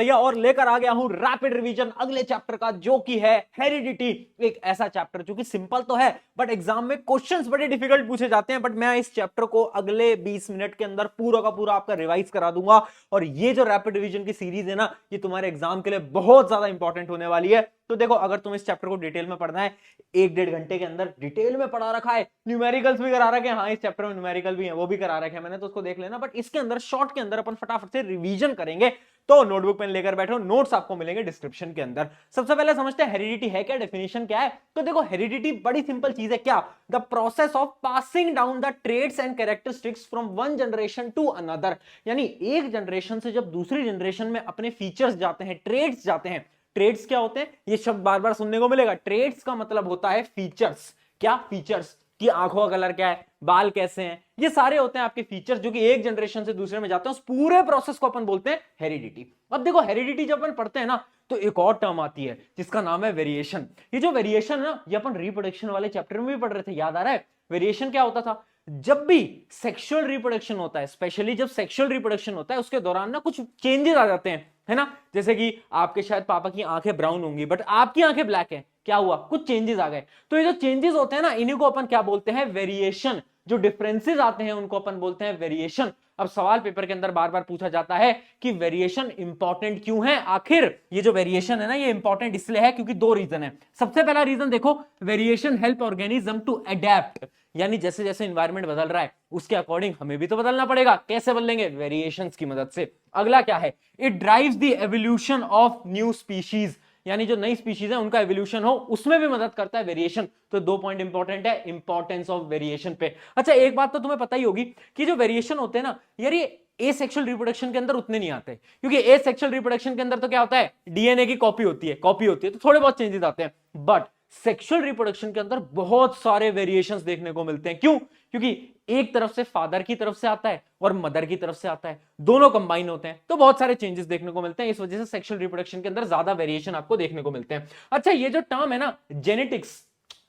भैया और लेकर आ गया हूं रैपिड रिवीजन अगले चैप्टर का, जो कि है हेरिडिटी। एक ऐसा चैप्टर जो कि सिंपल तो है बट एग्जाम में क्वेश्चंस बड़े डिफिकल्ट पूछे जाते हैं। बट मैं इस चैप्टर को अगले 20 मिनट के अंदर पूरा का पूरा आपका रिवाइज करा दूंगा। और ये जो रैपिड रिवीजन की सीरीज है ना, ये तुम्हारे एग्जाम के लिए बहुत ज्यादा इंपॉर्टेंट होने वाली है। तो देखो, अगर तुम इस चैप्टर को डिटेल में पढ़ना है, 1-1.5 घंटे के अंदर डिटेल में पढ़ा रखा है। न्यूमेरिकल्स भी करा रखे हैं, हाँ इस चैप्टर में न्यूमेरिकल भी है, वो भी करा रखे हैं मैंने, तो उसको देख लेना। बट इसके अंदर शॉर्ट के अंदर अपन फटाफट से रिवीजन करेंगे। तो नोटबुक पेन लेकर बैठो, नोट्स आपको मिलेंगे डिस्क्रिप्शन के अंदर। सबसे पहले समझते हैं हेरिडिटी है क्या, डेफिनेशन क्या है। तो देखो, हेरिडिटी बड़ी सिंपल चीज है। क्या? The process of passing down the traits and characteristics from one generation to another. यानी एक जनरेशन से जब दूसरी जनरेशन में अपने फीचर्स जाते हैं, ट्रेड्स जाते हैं। ट्रेड्स क्या होते हैं, ये शब्द बार बार सुनने को मिलेगा। ट्रेड्स का मतलब होता है फीचर्स। क्या फीचर्स? कि आंखों का कलर क्या है, बाल कैसे हैं, ये सारे होते हैं आपके फीचर्स, जो कि एक जनरेशन से दूसरे में जाते हैं। उस पूरे प्रोसेस को अपन बोलते हैं हेरिडिटी। अब देखो, हेरिडिटी जब अपन पढ़ते हैं ना, तो एक और टर्म आती है जिसका नाम है वेरिएशन। ये जो वेरिएशन है ना, ये अपन रिप्रोडक्शन वाले चैप्टर में भी पढ़ रहे थे, याद आ रहा है? वेरिएशन क्या होता था? जब भी सेक्सुअल रिप्रोडक्शन होता है, स्पेशली जब सेक्सुअल रिप्रोडक्शन होता है, उसके दौरान ना कुछ चेंजेस आ जाते हैं, है ना। जैसे कि आपके शायद पापा की आंखें ब्राउन होंगी बट आपकी आंखें ब्लैक हैं। क्या हुआ? कुछ चेंजेस आ गए। तो ये जो चेंजेस होते हैं ना, इन्हीं को अपन क्या बोलते हैं? वेरिएशन। जो डिफरेंसेस आते हैं उनको अपन बोलते हैं वेरिएशन। अब सवाल पेपर के अंदर बार बार पूछा जाता है कि वेरिएशन इंपॉर्टेंट क्यों है। आखिर ये जो वेरिएशन है ना, ये इंपॉर्टेंट इसलिए है क्योंकि दो रीजन है। सबसे पहला रीजन देखो, variation help organism to adapt. यानी जैसे जैसे एनवायरनमेंट बदल रहा है उसके अकॉर्डिंग हमें भी तो बदलना पड़ेगा। कैसे बदलेंगे? वेरिएशंस की मदद से। अगला क्या है? It drives the evolution of new species. यानी जो नई स्पीशीज है उनका एवोल्यूशन हो, उसमें भी मदद करता है वेरिएशन। तो 2 पॉइंट इंपॉर्टेंट है इंपॉर्टेंस ऑफ वेरिएशन पे। अच्छा, एक बात तो तुम्हें पता ही होगी कि जो वेरिएशन होते हैं ना यार, ये एसेक्सुअल रिप्रोडक्शन के अंदर उतने नहीं आते, क्योंकि एसेक्सुअल रिप्रोडक्शन के अंदर तो क्या होता है? डीएनए की कॉपी होती है, तो थोड़े बहुत चेंजेस आते हैं। बट सेक्सुअल रिप्रोडक्शन के अंदर बहुत सारे वेरिएशंस देखने को मिलते हैं। क्यों? क्योंकि एक तरफ से फादर की तरफ से आता है और मदर की तरफ से आता है, दोनों कंबाइन होते हैं, तो बहुत सारे चेंजेस देखने को मिलते हैं। इस वजह से सेक्सुअल रिप्रोडक्शन के अंदर ज्यादा वेरिएशन आपको देखने को मिलते हैं। अच्छा, ये जो टर्म है ना जेनेटिक्स,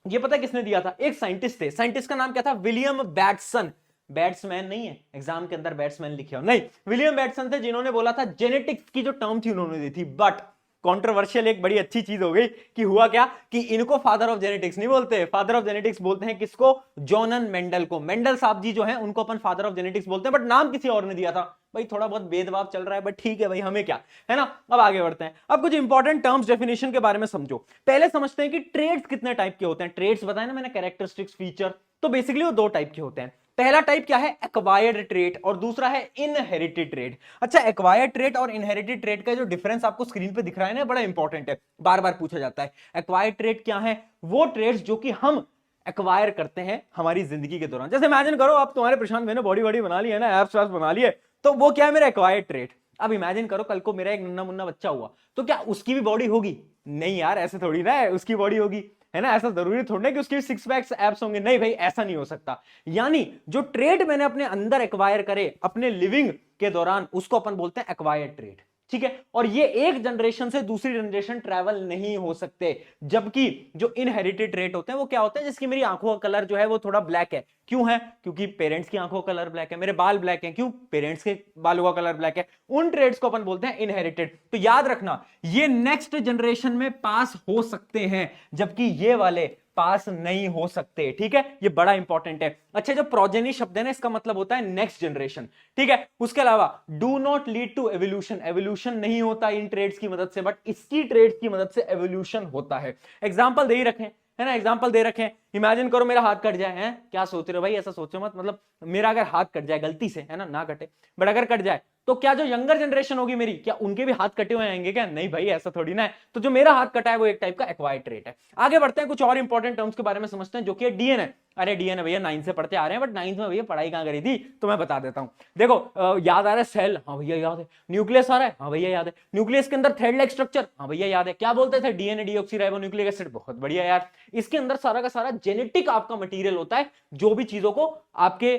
ये पता किसने दिया था? एक साइंटिस्ट थे। साइंटिस्ट का नाम क्या था? William Bateson. बैट्समैन नहीं है, एग्जाम के अंदर बैट्समैन लिखे हो नहीं, विलियम बैटसन थे जिन्होंने बोला था। जेनेटिक्स की जो टर्म थी उन्होंने दी थी। बट कंट्रोवर्शियल एक बड़ी अच्छी चीज हो गई कि हुआ क्या कि इनको फादर ऑफ जेनेटिक्स नहीं बोलते। फादर ऑफ जेनेटिक्स बोलते हैं किसको? जॉनन मेंडल को। मेंडल साहब जी जो हैं उनको अपन फादर ऑफ जेनेटिक्स बोलते हैं, बट नाम किसी और ने दिया था। भाई थोड़ा बहुत भेदभाव चल रहा है बट ठीक है भाई, हमें क्या, है ना। अब आगे बढ़ते हैं। अब कुछ इंपॉर्टेंट टर्म्स डेफिनेशन के बारे में समझो। पहले समझते हैं कि ट्रेड्स कितने टाइप के होते हैं। ट्रेड्स बताया ना मैंने, कैरेक्टरिस्टिक्स, फीचर। तो बेसिकली वो 2 टाइप के होते हैं। पहला टाइप क्या है? एक्वायर्ड ट्रेट, और दूसरा है इनहेरिटेड ट्रेट। अच्छा, एक्वायर्ड ट्रेट और इनहेरिटेड ट्रेट का जो डिफरेंस आपको स्क्रीन पे दिख रहा है ना, बड़ा इंपॉर्टेंट है, बार बार पूछा जाता है। एक्वायर्ड ट्रेट क्या है? वो ट्रेड्स जो कि हम एक्वायर करते हैं हमारी जिंदगी के दौरान। जैसे इमेजिन करो, आप तुम्हारे प्रशांत मैंने बॉडी बॉडी बना ली है ना, एब्स वैब्स बना लिए, तो वो क्या है? मेरा एक्वायर्ड ट्रेट। अब इमेजिन करो कल को मेरा एक नन्ना मुन्ना बच्चा हुआ, तो क्या उसकी भी बॉडी होगी? नहीं यार, ऐसे थोड़ी ना है, उसकी बॉडी होगी, है ना। ऐसा जरूरी थोड़ी ना कि उसके 6 पैक्स एब्स होंगे, नहीं भाई, ऐसा नहीं हो सकता। यानी जो ट्रेड मैंने अपने अंदर एक्वायर करे अपने लिविंग के दौरान, उसको अपन बोलते हैं एक्वायर्ड ट्रेड, ठीक है। और ये एक जनरेशन से दूसरी जनरेशन ट्रैवल नहीं हो सकते। जबकि जो इनहेरिटेड ट्रेट होते हैं वो क्या होते हैं? जिसकी मेरी आंखों का कलर जो है वो थोड़ा ब्लैक है। क्यों है? क्योंकि पेरेंट्स की आंखों का कलर ब्लैक है। मेरे बाल ब्लैक हैं, क्यों? पेरेंट्स के बालों का कलर ब्लैक है। उन ट्रेड्स को अपन बोलते हैं इनहेरिटेड। तो याद रखना, ये नेक्स्ट जनरेशन में पास हो सकते हैं, जबकि ये वाले पास नहीं हो सकते, ठीक है। ये बड़ा इंपॉर्टेंट है। अच्छा, जो प्रोजेनी शब्द है ना, इसका मतलब होता है नेक्स्ट जनरेशन, ठीक है। उसके अलावा do not lead to evolution, evolution नहीं होता इन ट्रेड्स की मदद से, बट इसकी ट्रेड्स की मदद से एवोल्यूशन होता है। एग्जांपल दे ही रखे, है ना, एग्जांपल दे रखे हैं। इमेजिन करो मेरा हाथ कट जाए, है क्या सोच रहे हो भाई? ऐसा सोचो मत, मतलब मेरा अगर हाथ कट जाए गलती से, है ना कटे, बट अगर कट जाए तो क्या जो यंगर जनरेशन होगी मेरी, क्या उनके भी हाथ कटे हुए आएंगे क्या? नहीं भाई, ऐसा थोड़ी ना है। तो जो मेरा हाथ कटा है वो एक टाइप का एक्वायर्ड ट्रेट है। आगे बढ़ते हैं, कुछ और इंपॉर्टेंट टर्म्स के बारे में समझते हैं, जो कि डीएनए। अरे डीएनए भैया 9 से पढ़ते आ रहे हैं, बट 9th में भैया पढ़ाई कहां करी थी, तो मैं बता देता हूं। देखो, याद आ रहा है सेल? हाँ भैया याद है। न्यूक्लियस आ रहा है? हाँ भैया याद है। न्यूक्लियस के अंदर थ्रेड लाइक स्ट्रक्चर? हाँ भैया याद है। क्या बोलते थे? DNA deoxyribonucleic acid. बहुत बढ़िया यार। इसके अंदर सारा का सारा जेनेटिक आपका मटीरियल होता है। जो भी चीजों को आपके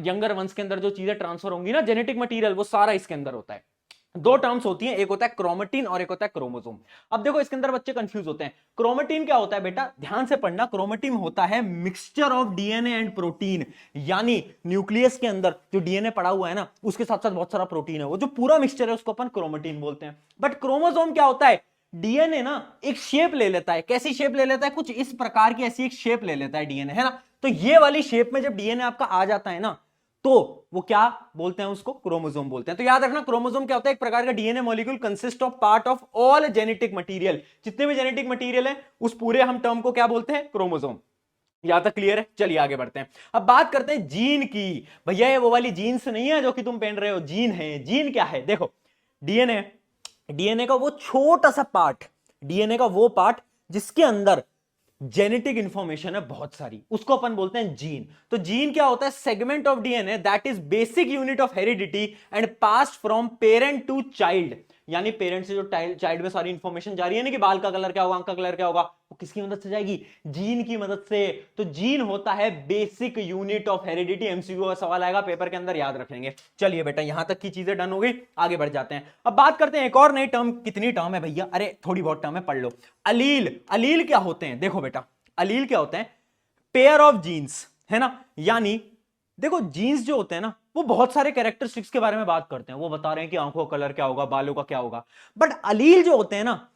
यंगर वंश के अंदर जो चीजें ट्रांसफर होंगी ना, जेनेटिक मटीरियल, वो सारा इसके अंदर होता है। दो टर्म्स होती हैं, एक होता है क्रोमेटिन और एक होता है क्रोमोसोम। अब देखो इसके अंदर बच्चे कंफ्यूज होते हैं। क्रोमेटिन क्या होता है बेटा, ध्यान से पढ़ना, क्रोमेटिन होता है mixture of DNA and protein, यानी न्यूक्लियस के अंदर जो डीएनए पड़ा हुआ है ना, उसके साथ साथ बहुत सारा प्रोटीन है, वो जो पूरा मिक्सचर है उसको अपन क्रोमेटिन बोलते हैं। बट क्रोमोसोम क्या होता है, डीएनए ना एक शेप ले लेता है। कैसी शेप ले लेता है, कुछ इस प्रकार की ऐसी एक शेप ले लेता है डीएनए, है ना। तो ये वाली शेप में जब डीएनए आपका आ जाता है ना, तो वो क्या बोलते हैं, उसको क्रोमोसोम बोलते हैं। तो याद रखना, क्रोमोसोम क्या होता है, एक प्रकार का DNA molecule consist of part of all genetic material. जितने भी जेनेटिक मटेरियल है उस पूरे हम टर्म को क्या बोलते हैं, क्रोमोसोम। यहां तक क्लियर है, चलिए आगे बढ़ते हैं। अब बात करते हैं जीन की। भैया ये वो वाली जीन्स नहीं है जो कि तुम पहन रहे हो, जीन है। जीन क्या है, देखो डीएनए, डीएनए का वो छोटा सा पार्ट, डीएनए का वो पार्ट जिसके अंदर जेनेटिक इंफॉर्मेशन है बहुत सारी, उसको अपन बोलते हैं जीन। तो जीन क्या होता है, segment of DNA that is basic unit of heredity and passed from parent to child. यानी पेरेंट से जो चाइल्ड में सारी इंफॉर्मेशन जा रही है ना, कि बाल का कलर क्या होगा, आंख का कलर क्या होगा, वो किसकी मदद से जाएगी, जीन की मदद से। तो जीन होता है basic unit of heredity. MCQ का सवाल आएगा पेपर के अंदर, याद रखेंगे। चलिए बेटा यहां तक की चीजें डन हो गई, आगे बढ़ जाते हैं। अब बात करते हैं एक और नई टर्म। कितनी टर्म है भैया, अरे थोड़ी बहुत टर्म है, पढ़ लो। अलील, अलील क्या होते हैं, देखो बेटा अलील क्या होते हैं, पेयर ऑफ जीन्स, है ना। यानी देखो जीन्स जो होते हैं ना, वो बहुत सारे कैरेक्टरिस्टिक्स के बारे में बात करते हैं। वो बता रहे हैं कि आंखों का कलर क्या होगा, बालों का क्या होगा। बट अलील जो होते हैं ना,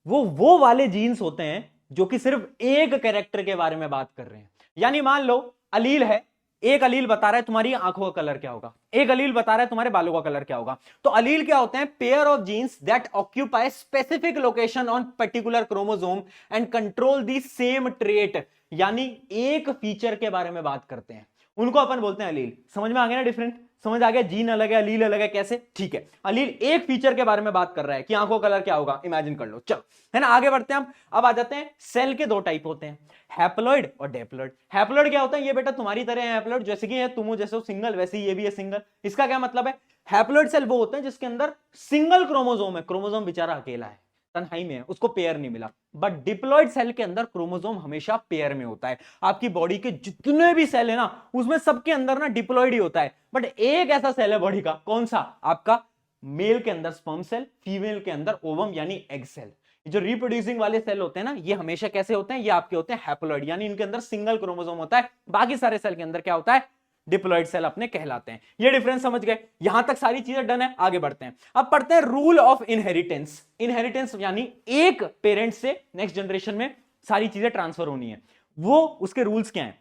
वो वाले जीन्स होते हैं जो कि सिर्फ एक कैरेक्टर के बारे में बात कर रहे हैं। यानी मान लो अलील है, एक अलील बता रहा है तुम्हारी आंखों का कलर क्या होगा, एक अलील बता रहा है तुम्हारे बालों का कलर क्या होगा। तो अलील क्या होते हैं, pair of genes that occupy specific location on particular chromosome and control the same trait. यानी एक फीचर के बारे में बात करते हैं, उनको अपन बोलते हैं अलील। समझ में आ गया ना डिफरेंट, समझ आ गया, जीन अलग है अलील अलग है, कैसे, ठीक है। अलील एक फीचर के बारे में बात कर रहा है कि आंखों का कलर क्या होगा, इमेजिन कर लो, चलो, है ना। आगे बढ़ते हैं हम। अब आ जाते हैं, सेल के दो टाइप होते हैं, हैप्लॉइड और डेप्लॉइड। हैप्लॉइड क्या होता है, ये बेटा तुम्हारी तरह है हैप्लॉइड, जैसे कि है तुम हो जैसे हो सिंगल, वैसे ही ये भी है सिंगल। इसका क्या मतलब है, हैप्लॉइड सेल वो होते हैं जिसके अंदर सिंगल क्रोमोसोम है, क्रोमोसोम बेचारा अकेला है, तन्हाई में है, उसको पेयर नहीं मिला। बट डिप्लॉइड सेल के अंदर क्रोमोसोम हमेशा पेयर में होता है। आपकी बॉडी के जितने भी सेल है ना, उसमें सबके अंदर ना डिप्लॉइड ही होता है। बट एक ऐसा सेल है बॉडी का, कौन सा, आपका मेल के अंदर स्पर्म सेल, फीमेल के अंदर ओवम यानी एग सेल। जो रिप्रोड्यूसिंग वाले सेल होते हैं ना, ये हमेशा कैसे होते हैं, ये आपके होते हैं हैप्लॉइड, यानी इनके अंदर सिंगल क्रोमोसोम होता है। बाकी सारे सेल के अंदर क्या होता है, डिप्लॉइड सेल अपने कहलाते हैं। ये डिफरेंस समझ गए, यहां तक सारी चीजें डन है, आगे बढ़ते हैं। अब पढ़ते हैं रूल ऑफ इनहेरिटेंस। इनहेरिटेंस यानी एक पेरेंट से नेक्स्ट जनरेशन में सारी चीजें ट्रांसफर होनी है, वो उसके रूल्स क्या हैं,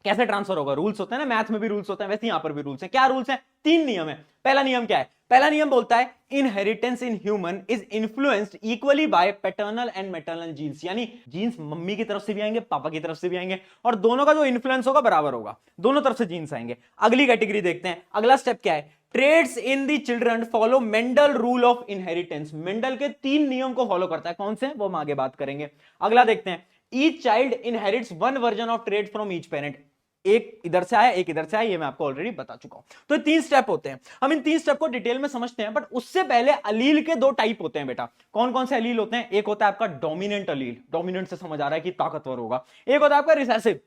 कैसे ट्रांसफर होगा। रूल्स होते हैं ना, मैथ में भी रूल्स होते हैं, वैसे यहां पर भी रूल्स हैं। क्या रूल्स हैं, तीन नियम है। पहला नियम क्या है, पहला नियम बोलता है inheritance in human is influenced equally by paternal and maternal genes. यानी जीन्स मम्मी की तरफ से भी आएंगे, पापा की तरफ से भी आएंगे, और दोनों का जो इन्फ्लुएंस होगा बराबर होगा, दोनों तरफ से जीन्स आएंगे। अगली कैटेगरी देखते हैं, अगला स्टेप क्या है, traits in the children follow Mendel rule of inheritance. Mendel के तीन नियम को फॉलो करता है, कौन से, वो हम आगे बात करेंगे। अगला देखते हैं, each child inherits one version of trade from each parent. एक इधर से आया, एक इधर से आया, ये मैं आपको ऑलरेडी बता चुका हूं। तो तीन स्टेप होते हैं, हम इन तीन स्टेप को डिटेल में समझते हैं। बट उससे पहले अलील के दो टाइप होते हैं बेटा। कौन कौन से अलील होते हैं, एक होता है आपका डोमिनेंट अलील, डोमिनेंट से समझ आ रहा है कि ताकतवर होगा। एक होता है आपका रिसेसिव,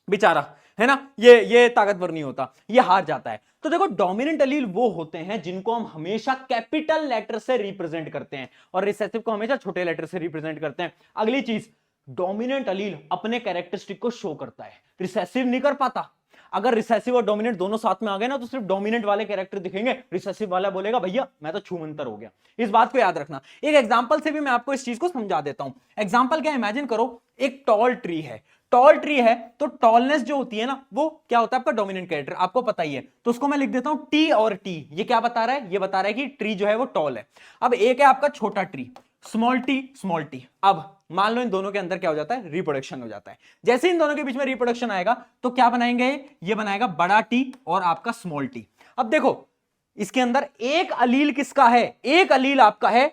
बेचारा है ना, ये ताकतवर नहीं होता, ये हार जाता है। तो देखो डोमिनेंट अलील वो होते हैं जिनको हम हमेशा कैपिटल लेटर से रिप्रेजेंट करते हैं, और रिसेसिव को हमेशा छोटे लेटर से रिप्रेजेंट करते हैं। अगली चीज, डोमिनेंट अलील अपने कैरेक्टरिस्टिक को शो करता है, रिसेसिव नहीं कर पाता। अगर रिसेसिव और डोमिनेंट दोनों साथ में आ गए ना, तो सिर्फ डोमिनेंट वाले कैरेक्टर दिखेंगे, रिसेसिव वाला बोलेगा भैया मैं तो छूमंतर हो गया। इस बात को याद रखना। एक एग्जांपल से भी मैं आपको इस चीज को समझा देता हूं। एग्जांपल क्या, इमेजिन करो एक टॉल ट्री है, टॉल ट्री है तो टॉलनेस जो होती है ना, वो क्या होता है आपका डोमिनेंट कैरेक्टर, आपको पता ही है। तो उसको मैं लिख देता हूं टी और टी। ये क्या बता रहा है, ये बता रहा है कि ट्री जो है वो टॉल है। अब एक है आपका छोटा tree, small T small T. अब मान लो इन दोनों के अंदर क्या हो जाता है, रिप्रोडक्शन हो जाता है। जैसे इन दोनों के बीच में रिप्रोडक्शन आएगा तो क्या बनाएंगे, ये बनाएगा बड़ा टी और आपका स्मॉल टी। अब देखो इसके अंदर एक अलील किसका है, एक अलील आपका है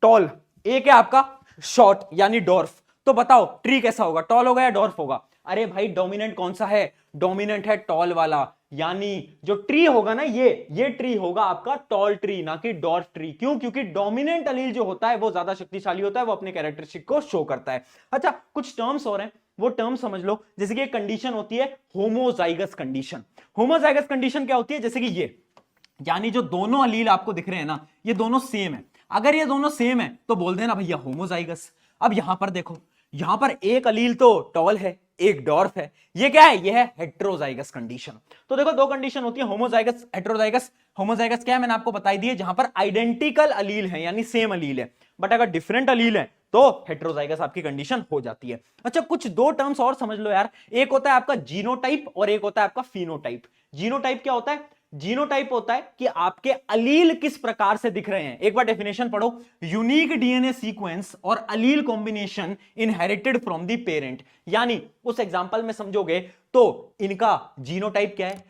टॉल, एक है आपका शॉर्ट यानी डॉर्फ। तो बताओ ट्री कैसा होगा, टॉल होगा या डॉर्फ होगा। अरे भाई डोमिनेंट कौन सा है, डोमिनेंट है टॉल वाला। यानी जो ट्री होगा ना, ये ट्री होगा आपका टॉल ट्री, ना कि डॉर्फ ट्री। क्यों, क्योंकि डोमिनेंट अलील जो होता है वो ज्यादा शक्तिशाली होता है, वो अपने कैरेक्टरिस्टिक को शो करता है। अच्छा कुछ टर्म्स और हैं, वो टर्म समझ लो। जैसे कि एक कंडीशन होती है होमोजाइगस कंडीशन। होमोजाइगस कंडीशन क्या होती है, जैसे कि यानी जो दोनों अलील आपको दिख रहे हैं ना, ये दोनों सेम है। अगर ये दोनों सेम है तो बोल देना भैया होमोजाइगस। अब यहां पर देखो, यहां पर एक अलील तो टॉल है, एक डॉर्फ है, ये क्या है, ये है हेट्रोजाइगस कंडीशन। तो देखो दो कंडीशन होती है, होमोजाइगस हेट्रोजाइगस। होमोजाइगस क्या है मैंने आपको बता दिया, जहां पर आइडेंटिकल अलील है यानी सेम अलील है, बट अगर डिफरेंट अलील है तो हेट्रोजाइगस आपकी कंडीशन हो जाती है। अच्छा कुछ दो टर्म्स और समझ लो यार, एक होता है आपका जीनोटाइप और एक होता है आपका फिनोटाइप। जीनोटाइप क्या होता है, जीनोटाइप होता है कि आपके अलील किस प्रकार से दिख रहे हैं। एक बार डेफिनेशन पढ़ो, यूनिक डीएनए सीक्वेंस और allele combination inherited from the parent. यानी उस एग्जांपल में समझोगे तो इनका जीनोटाइप क्या है,